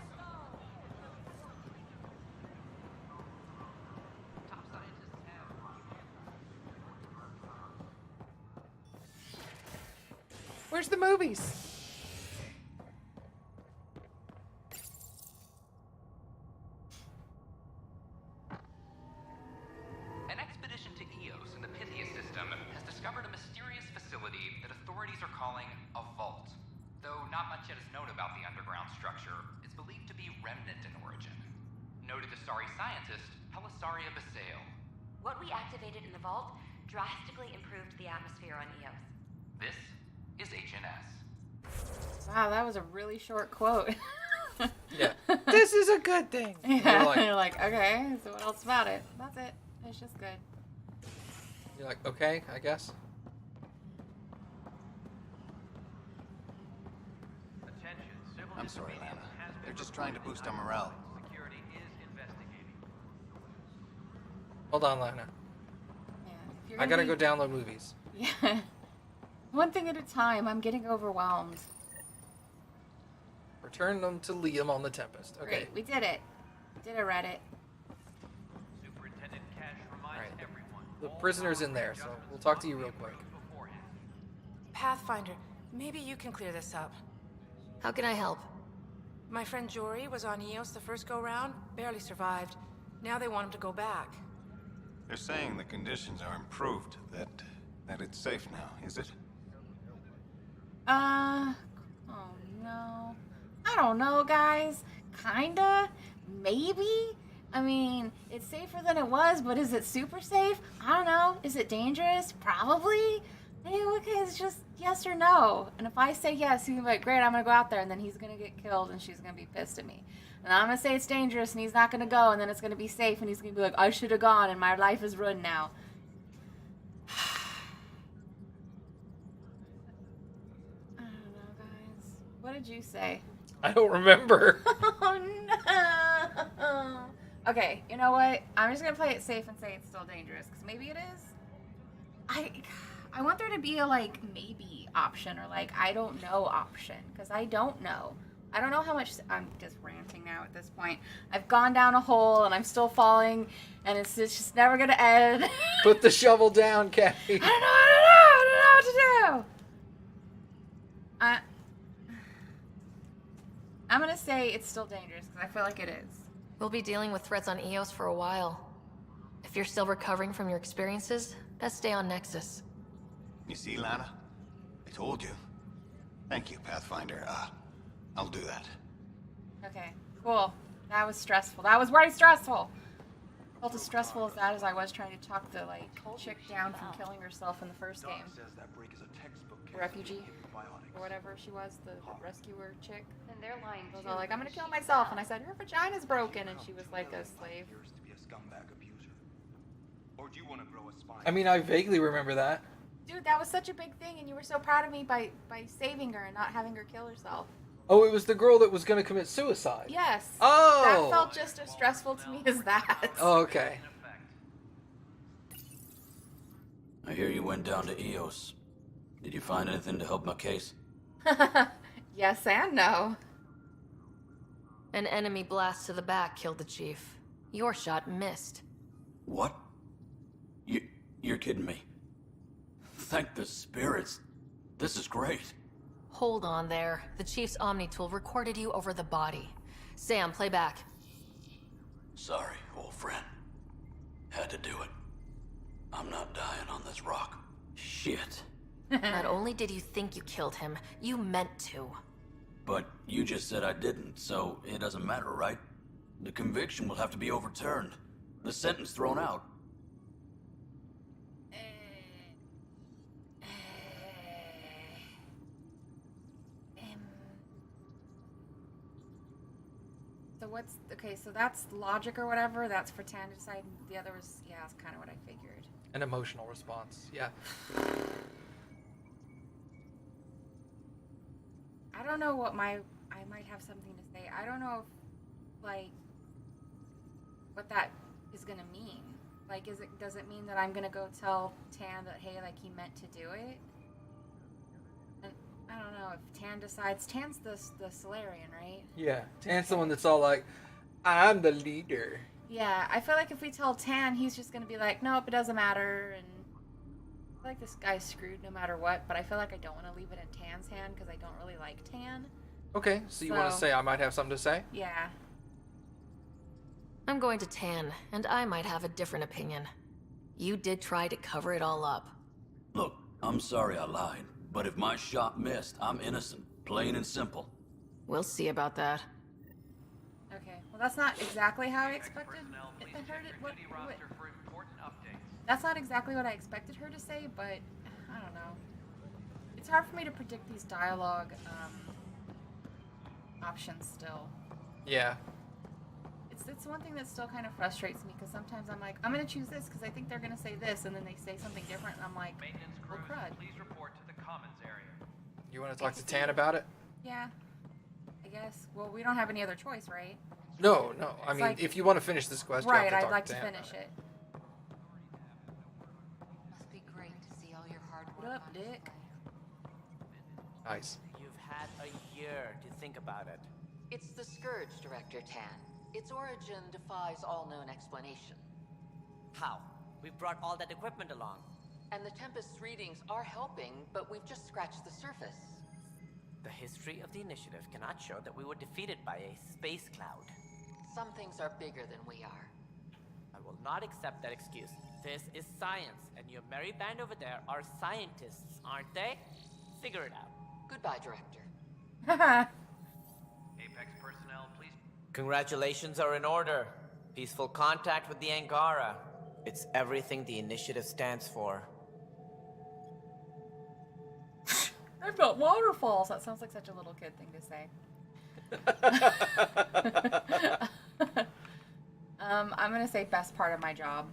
Speaker 2: Where's the movies?
Speaker 15: An expedition to Eos in the Pythia system has discovered a mysterious facility that authorities are calling a vault. Though not much yet is known about the underground structure, it's believed to be remnant in origin. Noted Asari scientist Pelisaria Basale.
Speaker 3: What we activated in the vault drastically improved the atmosphere on Eos.
Speaker 15: This is HNS.
Speaker 1: Wow, that was a really short quote.
Speaker 2: Yeah. This is a good thing.
Speaker 1: Yeah, you're like, okay, so what else about it? That's it. It's just good.
Speaker 2: You're like, okay, I guess.
Speaker 18: I'm sorry, Lana. They're just trying to boost our morale.
Speaker 2: Hold on, Lana.
Speaker 1: Yeah,
Speaker 2: I gotta go download movies.
Speaker 1: Yeah. One thing at a time. I'm getting overwhelmed.
Speaker 2: Return them to Liam on the Tempest. Okay.
Speaker 1: Great, we did it. We did it, Reddit.
Speaker 15: Superintendent Cash reminds everyone.
Speaker 2: The prisoner's in there, so we'll talk to you real quick.
Speaker 19: Pathfinder, maybe you can clear this up.
Speaker 4: How can I help?
Speaker 19: My friend Jory was on Eos the first go-round, barely survived. Now they want him to go back.
Speaker 18: They're saying the conditions are improved, that it's safe now, is it?
Speaker 1: Oh no. I don't know, guys. Kinda. Maybe. I mean, it's safer than it was, but is it super safe? I don't know. Is it dangerous? Probably. Hey, okay, it's just yes or no. And if I say yes, he's gonna be like, great, I'm gonna go out there, and then he's gonna get killed, and she's gonna be pissed at me. And I'm gonna say it's dangerous, and he's not gonna go, and then it's gonna be safe, and he's gonna be like, I should have gone, and my life is ruined now. I don't know, guys. What did you say?
Speaker 2: I don't remember.
Speaker 1: Oh no. Okay, you know what? I'm just gonna play it safe and say it's still dangerous, because maybe it is. I want there to be a like maybe option or like I don't know option, because I don't know. I don't know how much. I'm just ranting now at this point. I've gone down a hole and I'm still falling, and it's just never gonna end.
Speaker 2: Put the shovel down, Kappy.
Speaker 1: I don't know what to do. I'm gonna say it's still dangerous because I feel like it is.
Speaker 4: We'll be dealing with threats on Eos for a while. If you're still recovering from your experiences, best stay on Nexus.
Speaker 18: You see, Lana? I told you. Thank you, Pathfinder. I'll do that.
Speaker 1: Okay, cool. That was stressful. That was very stressful. Felt as stressful as that as I was trying to talk the like chick down from killing herself in the first game. The refugee or whatever she was, the rescuer chick.
Speaker 16: And they're lying
Speaker 1: I was all like, I'm gonna kill myself, and I said her vagina's broken, and she was like a slave.
Speaker 2: I mean, I vaguely remember that.
Speaker 1: Dude, that was such a big thing, and you were so proud of me by saving her and not having her kill herself.
Speaker 2: Oh, it was the girl that was going to commit suicide.
Speaker 1: Yes.
Speaker 2: Oh.
Speaker 1: That felt just as stressful to me as that.
Speaker 2: Oh, okay.
Speaker 10: I hear you went down to Eos. Did you find anything to help my case?
Speaker 1: Yes and no.
Speaker 4: An enemy blast to the back killed the chief. Your shot missed.
Speaker 10: What? You're kidding me. Thank the spirits. This is great.
Speaker 4: Hold on there. The chief's Omni tool recorded you over the body. Sam, play back.
Speaker 10: Sorry, old friend. Had to do it. I'm not dying on this rock. Shit.
Speaker 4: Not only did you think you killed him, you meant to.
Speaker 10: But you just said I didn't, so it doesn't matter, right? The conviction will have to be overturned. The sentence thrown out.
Speaker 1: So what's okay? So that's logic or whatever. That's for Tan to decide. The other was it's kind of what I figured.
Speaker 2: An emotional response. Yeah.
Speaker 1: I don't know what I might have something to say. I don't know if like what that is gonna mean. Like, does it mean that I'm gonna go tell Tan that hey, like he meant to do it? And I don't know if Tan decides. Tan's the Solarian, right?
Speaker 2: Yeah, Tan's the one that's all like, I'm the leader.
Speaker 1: Yeah, I feel like if we tell Tan, he's just gonna be like, nope, it doesn't matter, and I feel like this guy's screwed no matter what. But I feel like I don't want to leave it in Tan's hand because I don't really like Tan.
Speaker 2: Okay, so you want to say I might have something to say?
Speaker 1: Yeah.
Speaker 4: I'm going to Tan, and I might have a different opinion. You did try to cover it all up.
Speaker 10: Look, I'm sorry I lied, but if my shot missed, I'm innocent. Plain and simple.
Speaker 4: We'll see about that.
Speaker 1: Okay, well that's not exactly how I expected That's not exactly what I expected her to say, but I don't know. It's hard for me to predict these dialogue options still.
Speaker 2: Yeah.
Speaker 1: It's one thing that still kind of frustrates me because sometimes I'm like, I'm gonna choose this because I think they're gonna say this, and then they say something different, and I'm like, well, crud.
Speaker 15: Please report to the commons area.
Speaker 2: You want to talk to Tan about it?
Speaker 1: Yeah, I guess. Well, we don't have any other choice, right?
Speaker 2: No. I mean,
Speaker 1: like,
Speaker 2: if you want to finish this quest,
Speaker 1: right?
Speaker 2: you have to
Speaker 1: I'd like
Speaker 2: to
Speaker 1: to
Speaker 2: Tan
Speaker 1: finish it.
Speaker 7: Must be great to see all your hard work.
Speaker 1: What up, Dick?
Speaker 2: Nice.
Speaker 20: You've had a year to think about it.
Speaker 7: It's the Scourge, Director Tan. Its origin defies all known explanation.
Speaker 20: How? We brought all that equipment along.
Speaker 7: And the Tempest's readings are helping, but we've just scratched the surface.
Speaker 20: The history of the initiative cannot show that we were defeated by a space cloud.
Speaker 7: Some things are bigger than we are.
Speaker 20: I will not accept that excuse. This is science, and your merry band over there are scientists, aren't they? Figure it out.
Speaker 7: Goodbye, Director.
Speaker 15: Apex personnel, please.
Speaker 20: Congratulations are in order. Peaceful contact with the Angara. It's everything the initiative stands for.
Speaker 1: I built waterfalls. That sounds like such a little kid thing to say. I'm gonna say best part of my job.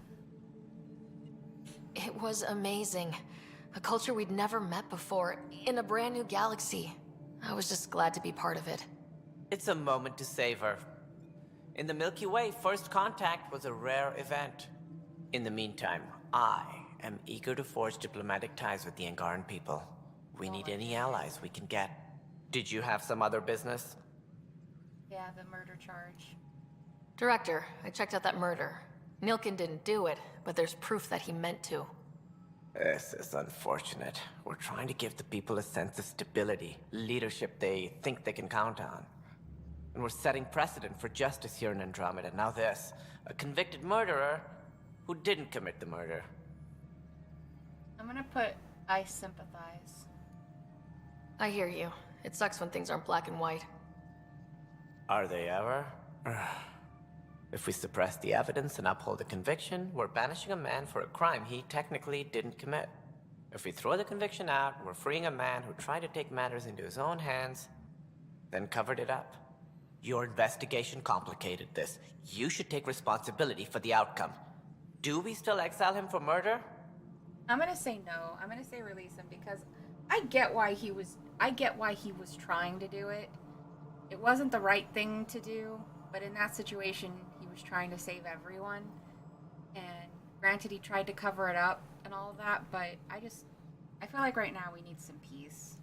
Speaker 4: It was amazing. A culture we'd never met before, in a brand new galaxy. I was just glad to be part of it.
Speaker 20: It's a moment to savor. In the Milky Way, first contact was a rare event. In the meantime, I am eager to forge diplomatic ties with the Angaran people. We need any allies we can get. Did you have some other business?
Speaker 1: Yeah, the murder charge.
Speaker 4: Director, I checked out that murder. Nilkin didn't do it, but there's proof that he meant to.
Speaker 20: This is unfortunate. We're trying to give the people a sense of stability, leadership they think they can count on. And we're setting precedent for justice here in Andromeda. Now this, a convicted murderer who didn't commit the murder.
Speaker 1: I'm gonna put I sympathize.
Speaker 4: I hear you. It sucks when things aren't black and white.
Speaker 20: Are they ever? If we suppress the evidence and uphold the conviction, we're banishing a man for a crime he technically didn't commit. If we throw the conviction out, we're freeing a man who tried to take matters into his own hands, then covered it up. Your investigation complicated this. You should take responsibility for the outcome. Do we still exile him for murder?
Speaker 1: I'm gonna say no. I'm gonna say release him because I get why he was trying to do it. It wasn't the right thing to do, but in that situation, he was trying to save everyone. And granted, he tried to cover it up and all of that, but I feel like right now we need some peace.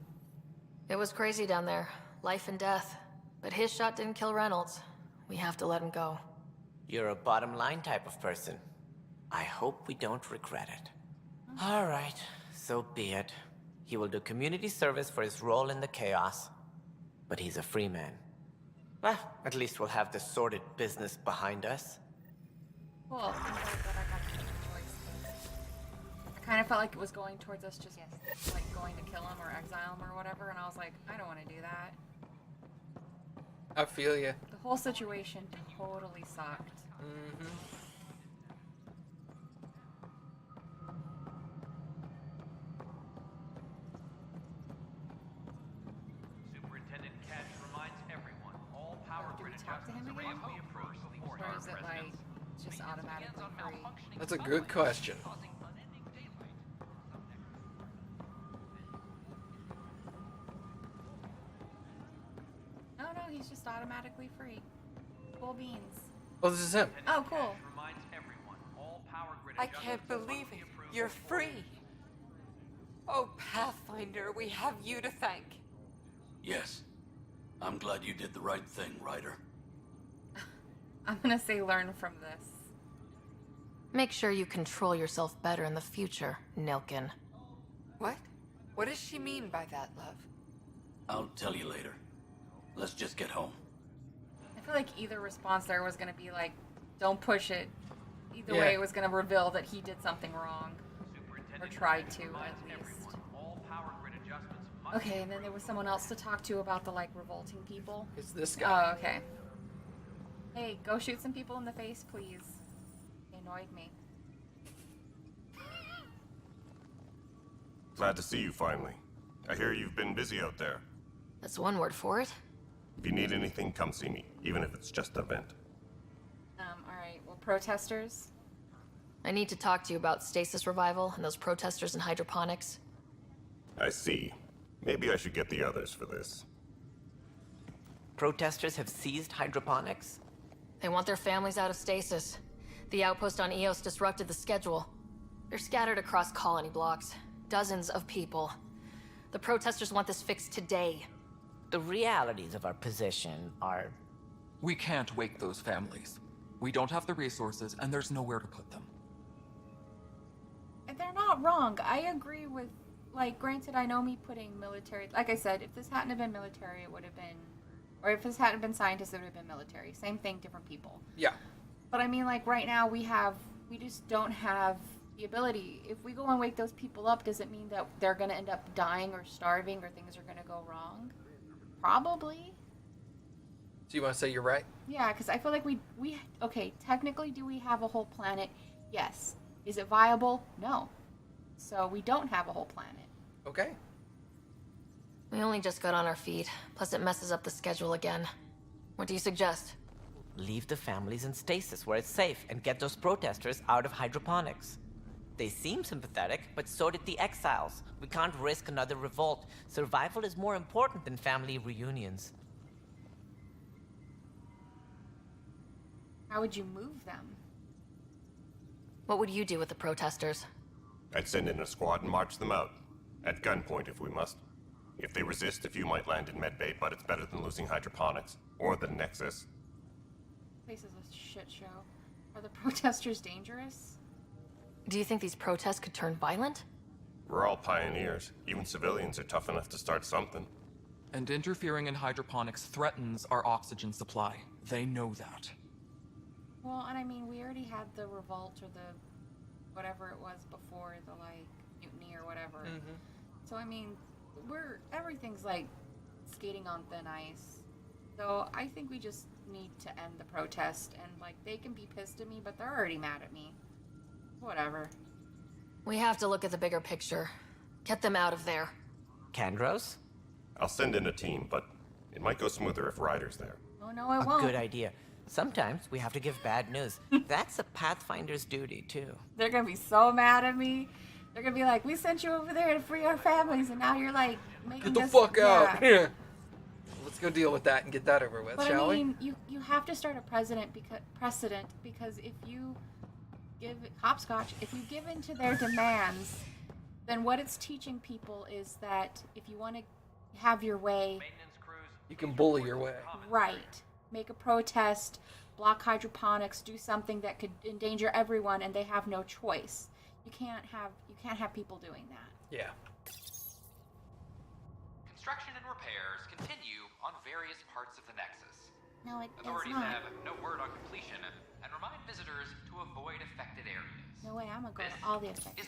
Speaker 4: It was crazy down there. Life and death. But his shot didn't kill Reynolds. We have to let him go.
Speaker 20: You're a bottom line type of person. I hope we don't regret it. All right, so be it. He will do community service for his role in the chaos. But he's a free man. Well, at least we'll have the sordid business behind us.
Speaker 1: Cool. I'm glad that I got to make a choice. I kind of felt like it was going towards us just like going to kill him or exile him or whatever, and I was like, I don't want to do that.
Speaker 2: I feel you.
Speaker 1: The whole situation totally sucked.
Speaker 2: Mm-hmm.
Speaker 15: Superintendent Ketch reminds everyone all power
Speaker 1: Do we
Speaker 15: grid
Speaker 1: talk to him
Speaker 15: adjustments
Speaker 1: again?
Speaker 15: will be approved before
Speaker 1: Or is it like just automatically free?
Speaker 2: That's a good question.
Speaker 1: No, he's just automatically free. Cool beans.
Speaker 2: Oh, this is him.
Speaker 1: Oh, cool.
Speaker 7: I can't believe it. You're free. Oh, Pathfinder, we have you to thank.
Speaker 10: Yes. I'm glad you did the right thing, Ryder.
Speaker 1: I'm gonna say learn from this.
Speaker 4: Make sure you control yourself better in the future, Nilkin.
Speaker 7: What? What does she mean by that, love?
Speaker 10: I'll tell you later. Let's just get home.
Speaker 1: I feel like either response there was gonna be like, don't push it. Either
Speaker 2: Yeah.
Speaker 1: way, it was gonna reveal that he did something wrong. Or tried to, at least. Okay, and then there was someone else to talk to about the, like, revolting people.
Speaker 2: It's this guy.
Speaker 1: Oh, okay. Hey, go shoot some people in the face, please. They annoyed me.
Speaker 21: Glad to see you finally. I hear you've been busy out there.
Speaker 4: That's one word for it.
Speaker 21: If you need anything, come see me, even if it's just a vent.
Speaker 1: Alright, well, protesters?
Speaker 4: I need to talk to you about stasis revival and those protesters in hydroponics.
Speaker 21: I see. Maybe I should get the others for this.
Speaker 20: Protesters have seized hydroponics?
Speaker 4: They want their families out of stasis. The outpost on Eos disrupted the schedule. They're scattered across colony blocks. Dozens of people. The protesters want this fixed today.
Speaker 20: The realities of our position are...
Speaker 22: We can't wake those families. We don't have the resources, and there's nowhere to put them.
Speaker 1: They're not wrong. I agree with, like, granted, I know me putting military... Like I said, if this hadn't have been military, it would have been... Or if this hadn't been scientists, it would have been military. Same thing, different people.
Speaker 2: Yeah.
Speaker 1: But I mean, like, right now, we just don't have the ability. If we go and wake those people up, does it mean that they're going to end up dying or starving or things are going to go wrong? Probably.
Speaker 2: So you want to say you're right?
Speaker 1: Yeah, because I feel like we... Okay, technically, do we have a whole planet? Yes. Is it viable? No. So we don't have a whole planet.
Speaker 2: Okay.
Speaker 4: We only just got on our feet, plus it messes up the schedule again. What do you suggest?
Speaker 20: Leave the families in stasis where it's safe and get those protesters out of hydroponics. They seem sympathetic, but so did the exiles. We can't risk another revolt. Survival is more important than family reunions.
Speaker 1: How would you move them?
Speaker 4: What would you do with the protesters?
Speaker 21: I'd send in a squad and march them out. At gunpoint if we must. If they resist, a few might land in medbay, but it's better than losing hydroponics. Or the Nexus.
Speaker 1: This is a shit show. Are the protesters dangerous?
Speaker 4: Do you think these protests could turn violent?
Speaker 21: We're all pioneers. Even civilians are tough enough to start something.
Speaker 22: And interfering in hydroponics threatens our oxygen supply. They know that.
Speaker 1: Well, and I mean, we already had the revolt or the whatever it was before, the like mutiny or whatever. So I mean, everything's like skating on thin ice. So I think we just need to end the protest, and like they can be pissed at me, but they're already mad at me. Whatever.
Speaker 4: We have to look at the bigger picture. Get them out of there.
Speaker 20: Kandros?
Speaker 21: I'll send in a team, but it might go smoother if Ryder's there.
Speaker 1: Oh no, I won't.
Speaker 20: Good idea. Sometimes we have to give bad news. That's a Pathfinder's duty, too.
Speaker 1: They're gonna be so mad at me. They're gonna be like, we sent you over there to free our families, and now you're like making
Speaker 2: Get the
Speaker 1: us...
Speaker 2: fuck out.
Speaker 1: Yeah.
Speaker 2: Yeah. Let's go deal with that and get that over with,
Speaker 1: But
Speaker 2: shall
Speaker 1: I mean, you have to start a precedent because if you give hopscotch, if you give in to their demands, then what it's teaching people is that if you want to have your way,
Speaker 2: you can bully your way.
Speaker 1: Right. Make a protest, block hydroponics, do something that could endanger everyone, and they have no choice. You can't have people doing that.
Speaker 2: Yeah.
Speaker 15: Construction and repairs continue on various parts of the Nexus.
Speaker 1: No, it's
Speaker 15: Authorities
Speaker 1: not.
Speaker 15: have no word on completion and remind visitors to avoid affected areas.
Speaker 1: No way, I'm gonna go to all the affected.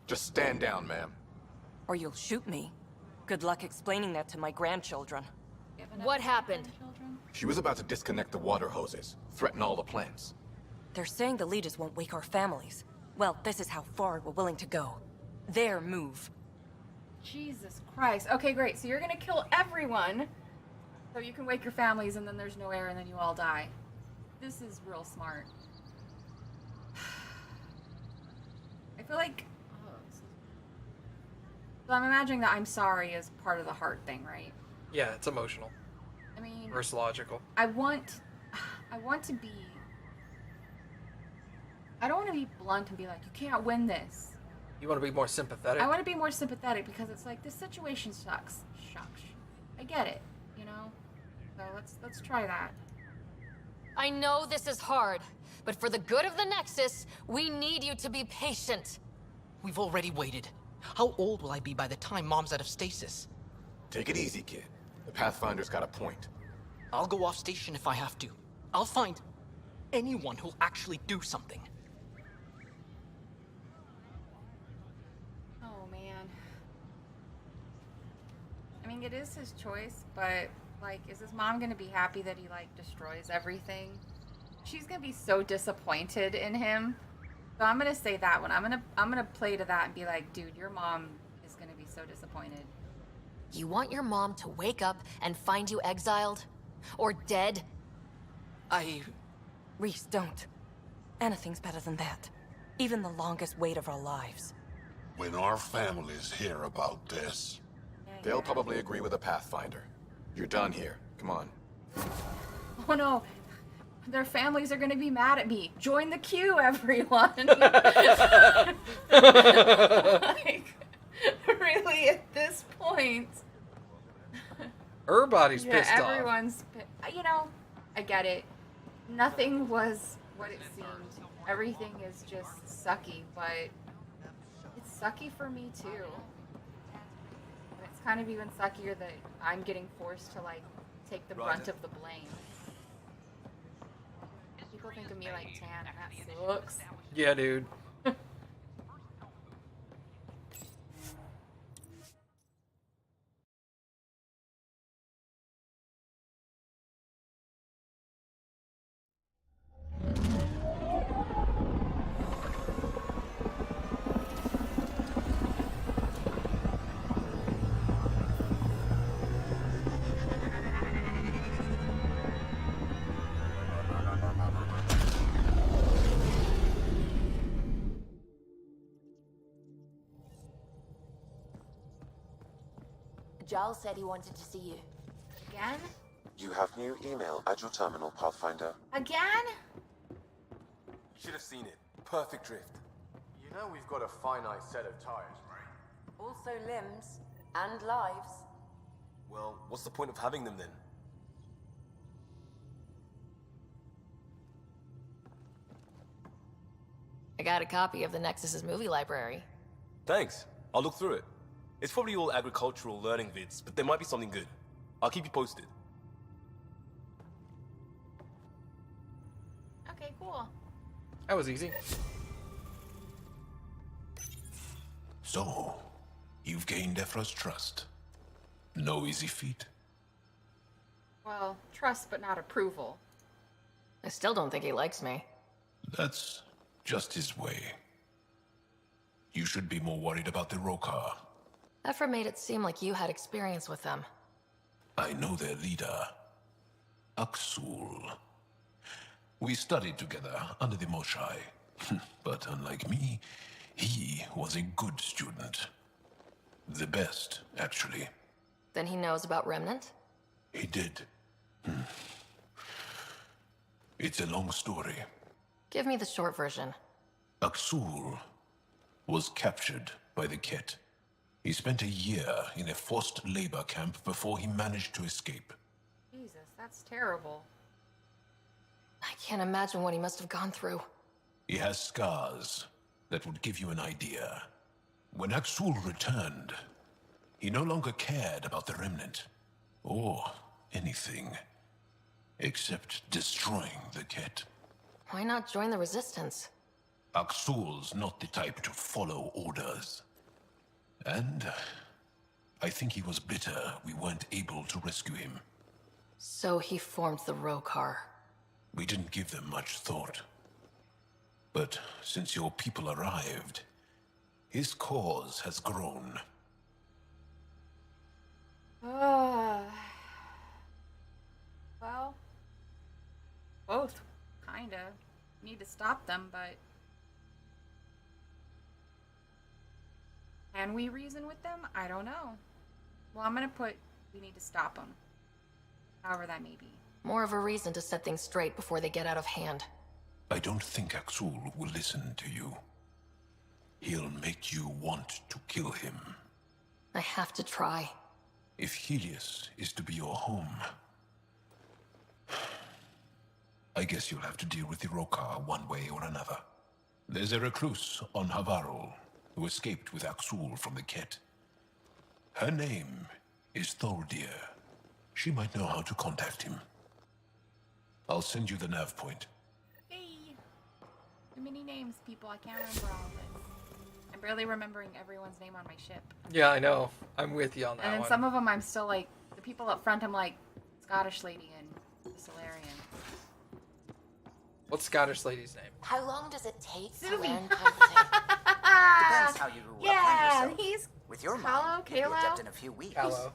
Speaker 6: Just stand down, ma'am.
Speaker 13: Or you'll shoot me. Good luck explaining that to my grandchildren.
Speaker 4: What happened?
Speaker 6: She was about to disconnect the water hoses, threaten all the plants.
Speaker 13: They're saying the leaders won't wake our families. Well, this is how far we're willing to go. Their move.
Speaker 1: Jesus Christ. Okay, great. So you're gonna kill everyone so you can wake your families, and then there's no air, and then you all die. This is real smart. I feel like... So I'm imagining that I'm sorry is part of the heart thing, right?
Speaker 2: Yeah, it's emotional.
Speaker 1: I mean...
Speaker 2: Versus logical.
Speaker 1: I want to be... I don't want to be blunt and be like, you can't win this.
Speaker 2: You want to be more sympathetic?
Speaker 1: I want to be more sympathetic because it's like, this situation sucks. Shucks. I get it, you know? So let's try that.
Speaker 4: I know this is hard, but for the good of the Nexus, we need you to be patient.
Speaker 8: We've already waited. How old will I be by the time Mom's out of stasis?
Speaker 6: Take it easy, kid. The Pathfinder's got a point.
Speaker 8: I'll go off station if I have to. I'll find anyone who'll actually do something.
Speaker 1: Oh, man. I mean, it is his choice, but, like, is his mom gonna be happy that he, like, destroys everything? She's gonna be so disappointed in him. So I'm gonna say that one. I'm gonna play to that and be like, dude, your mom is gonna be so disappointed.
Speaker 4: You want your mom to wake up and find you exiled? Or dead?
Speaker 13: Reese, don't. Anything's better than that. Even the longest wait of our lives.
Speaker 17: When our families hear about this...
Speaker 6: They'll probably agree with the Pathfinder. You're done here. Come on.
Speaker 1: Oh no, their families are gonna be mad at me. Join the queue, everyone. Like, really, at this point.
Speaker 2: Everybody's pissed off.
Speaker 1: Everyone's, you know, I get it. Nothing was what it seemed. Everything is just sucky, but it's sucky for me too. And it's kind of even suckier that I'm getting forced to like take the brunt of the blame. People think of me like Tan, and that sucks.
Speaker 2: Yeah, dude.
Speaker 9: Giles said he wanted to see you.
Speaker 1: Again?
Speaker 12: You have new email at your terminal, Pathfinder.
Speaker 1: Again?
Speaker 23: You should have seen it. Perfect drift.
Speaker 5: You know we've got a finite set of tires, right?
Speaker 9: Also limbs and lives.
Speaker 23: Well, what's the point of having them then?
Speaker 4: I got a copy of the Nexus's movie library.
Speaker 23: Thanks. I'll look through it. It's probably all agricultural learning vids, but there might be something good. I'll keep you posted.
Speaker 1: Okay, cool.
Speaker 2: That was easy.
Speaker 24: So, you've gained Ephra's trust. No easy feat.
Speaker 1: Well, trust but not approval.
Speaker 4: I still don't think he likes me.
Speaker 24: That's just his way. You should be more worried about the Rokar.
Speaker 4: Ephra made it seem like you had experience with them.
Speaker 24: I know their leader, Aksul. We studied together under the Moshai. But unlike me, he was a good student. The best, actually.
Speaker 4: Then he knows about Remnant?
Speaker 24: He did. It's a long story.
Speaker 4: Give me the short version.
Speaker 24: Aksul was captured by the Ket. He spent a year in a forced labor camp before he managed to escape.
Speaker 1: Jesus, that's terrible.
Speaker 4: I can't imagine what he must have gone through.
Speaker 24: He has scars that would give you an idea. When Aksul returned, he no longer cared about the Remnant, or anything, except destroying the Ket.
Speaker 4: Why not join the Resistance?
Speaker 24: Aksul's not the type to follow orders. And I think he was bitter we weren't able to rescue him.
Speaker 4: So he formed the Rokar.
Speaker 24: We didn't give them much thought. But since your people arrived, his cause has grown.
Speaker 1: Well, both, kinda. Need to stop them, but... Can we reason with them? I don't know. Well, I'm gonna put, we need to stop them. However that may be.
Speaker 4: More of a reason to set things straight before they get out of hand.
Speaker 24: I don't think Aksul will listen to you. He'll make you want to kill him.
Speaker 4: I have to try.
Speaker 24: If Helios is to be your home, I guess you'll have to deal with the Rokar one way or another. There's a recluse on Havarul who escaped with Aksul from the Ket. Her name is Thordir. She might know how to contact him. I'll send you the nav point.
Speaker 1: Hey! Too many names, people. I can't remember all of it. I'm barely remembering everyone's name on my ship.
Speaker 2: Yeah, I know. I'm with you on that
Speaker 1: And then
Speaker 2: one.
Speaker 1: some of them I'm still like, the people up front I'm like, Scottish lady and the Solarian.
Speaker 2: What's Scottish lady's name?
Speaker 9: How long does it take to
Speaker 1: Suvi.
Speaker 9: learn Comforting?
Speaker 25: Depends how you
Speaker 1: Yeah,
Speaker 25: find yourself.
Speaker 1: he's
Speaker 25: With your
Speaker 1: Callow,
Speaker 25: mind, you'll be
Speaker 1: Kalo?
Speaker 25: adept in a few weeks.
Speaker 2: Callow.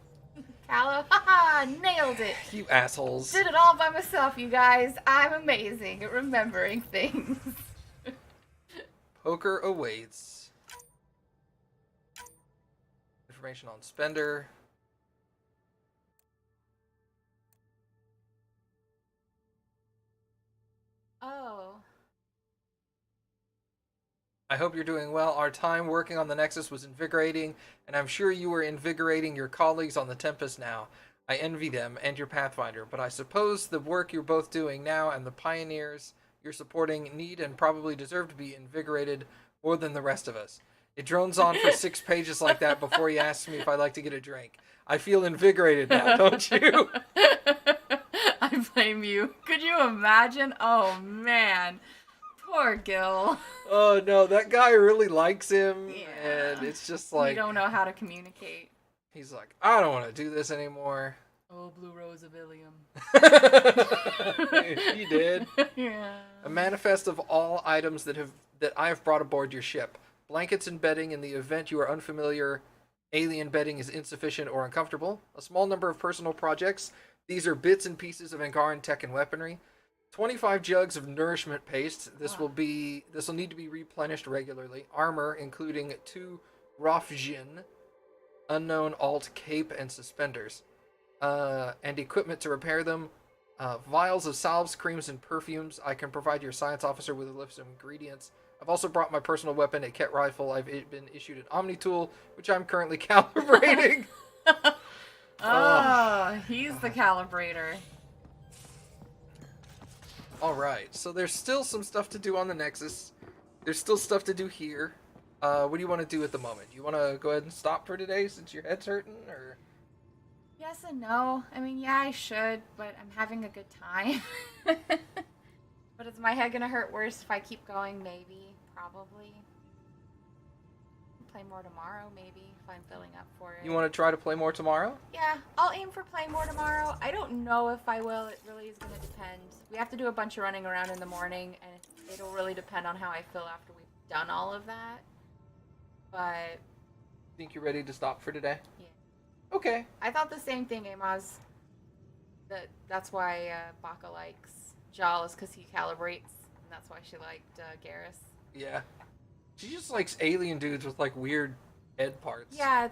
Speaker 1: Callow. Haha, nailed it.
Speaker 2: You assholes.
Speaker 1: Did it all by myself, you guys. I'm amazing at remembering things.
Speaker 2: Poker awaits. Information on Spender.
Speaker 1: Oh.
Speaker 2: I hope you're doing well. Our time working on the Nexus was invigorating, and I'm sure you are invigorating your colleagues on the Tempest now. I envy them and your Pathfinder, but I suppose the work you're both doing now and the pioneers you're supporting need and probably deserve to be invigorated more than the rest of us. It drones on for 6 pages like that before you ask me if I'd like to get a drink. I feel invigorated now, don't you?
Speaker 1: I blame you. Could you imagine? Oh, man. Poor Gil.
Speaker 2: Oh, no, that guy really likes him, and it's just like...
Speaker 1: You don't know how to communicate.
Speaker 2: He's like, I don't want to do this anymore.
Speaker 1: Oh, Blue Rose of Ilium.
Speaker 2: He did.
Speaker 1: Yeah.
Speaker 2: A manifest of all items that I have brought aboard your ship. Blankets and bedding in the event you are unfamiliar. Alien bedding is insufficient or uncomfortable. A small number of personal projects. These are bits and pieces of Angaran tech and weaponry. 25 jugs of nourishment paste. This will need to be replenished regularly. Armor, including 2 Rofjin. unknown alt cape and suspenders, and equipment to repair them. Vials of salves, creams, and perfumes. I can provide your science officer with a list of ingredients. I've also brought my personal weapon, a Ket rifle. I've been issued an Omni tool, which I'm currently calibrating.
Speaker 1: He's the calibrator.
Speaker 2: Alright, so there's still some stuff to do on the Nexus. There's still stuff to do here. What do you want to do at the moment? You want to go ahead and stop for today since your head's hurting, or?
Speaker 1: Yes and no. I mean, yeah, I should, but I'm having a good time. But is my head gonna hurt worse if I keep going? Maybe. Probably. Play more tomorrow, maybe, if I'm filling up for it.
Speaker 2: You want to try to play more tomorrow?
Speaker 1: Yeah, I'll aim for playing more tomorrow. I don't know if I will. It really is going to depend. We have to do a bunch of running around in the morning, and it'll really depend on how I feel after we've done all of that. But...
Speaker 2: Think you're ready to stop for today?
Speaker 1: Yeah.
Speaker 2: Okay.
Speaker 1: I thought the same thing, Amaz. That's why Baka likes Jal, is because he calibrates, and that's why she liked Garrus.
Speaker 2: Yeah. She just likes alien dudes with, like, weird head parts.
Speaker 1: Yeah,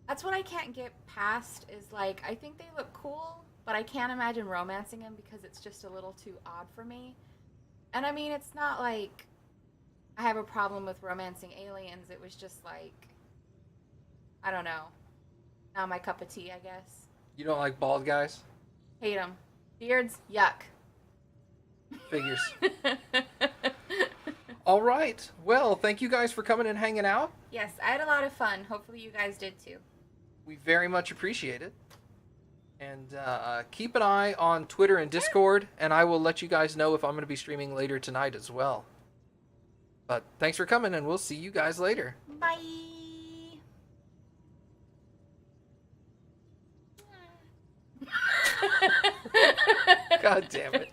Speaker 1: that's what I can't get past, is, like, I think they look cool, but I can't imagine romancing them because it's just a little too odd for me. And, I mean, it's not like I have a problem with romancing aliens. It was just, like, I don't know. Not my cup of tea, I guess.
Speaker 2: You don't like bald guys?
Speaker 1: Hate them. Beards, yuck.
Speaker 2: Figures. All right. Well, thank you guys for coming and hanging out.
Speaker 1: Yes, I had a lot of fun. Hopefully you guys did too.
Speaker 2: We very much appreciate it. And keep an eye on Twitter and Discord, and I will let you guys know if I'm going to be streaming later tonight as well. But thanks for coming, and we'll see you guys later.
Speaker 1: Bye.
Speaker 2: God damn it.